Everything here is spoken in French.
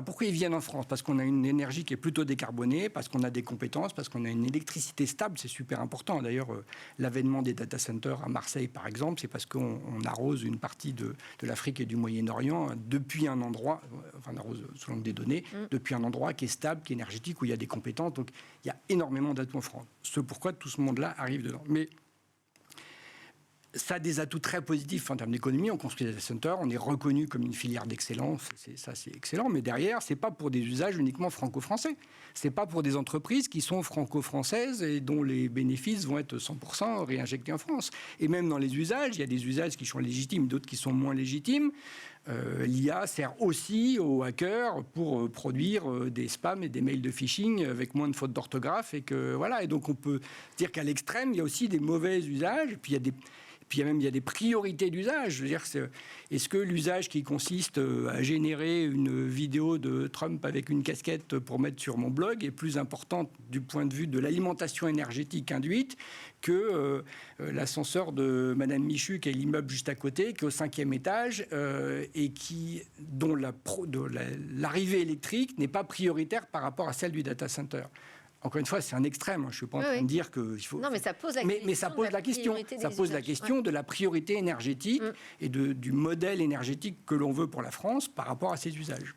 pourquoi ils viennent en France? Parce qu'on a une énergie qui est plutôt décarbonée, parce qu'on a des compétences, parce qu'on a une électricité stable, c'est super important. D'ailleurs, l'avènement des data centers à Marseille, par exemple, c'est parce qu'on arrose une partie de l'Afrique et du Moyen-Orient depuis un endroit, on arrose selon des données, depuis un endroit qui est stable, qui est énergétique, où il y a des compétences. Donc, il y a énormément d'atouts en France. C'est pourquoi tout ce monde-là arrive dedans. Mais ça a des atouts très positifs en termes d'économie. On construit des data centers, on est reconnu comme une filière d'excellence, ça c'est excellent. Mais derrière, c'est pas pour des usages uniquement franco-français. C'est pas pour des entreprises qui sont franco-françaises et dont les bénéfices vont être 100% réinjectés en France. Et même dans les usages, il y a des usages qui sont légitimes, d'autres qui sont moins légitimes. L'IA sert aussi aux hackers pour produire des spams et des mails de phishing avec moins de fautes d'orthographe. Et donc on peut dire qu'à l'extrême, il y a aussi des mauvais usages. Et puis il y a des priorités d'usage. Je veux dire, est-ce que l'usage qui consiste à générer une vidéo de Trump avec une casquette pour mettre sur mon blog est plus important du point de vue de l'alimentation énergétique induite que l'ascenseur de Madame Michu, qui est l'immeuble juste à côté, qui est au 5e étage, et dont l'arrivée électrique n'est pas prioritaire par rapport à celle du data center. Encore une fois, c'est un extrême. Je ne suis pas en train de dire qu'il faut... Non, mais ça pose la question. Mais ça pose la question. Ça pose la question de la priorité énergétique et du modèle énergétique que l'on veut pour la France par rapport à ses usages.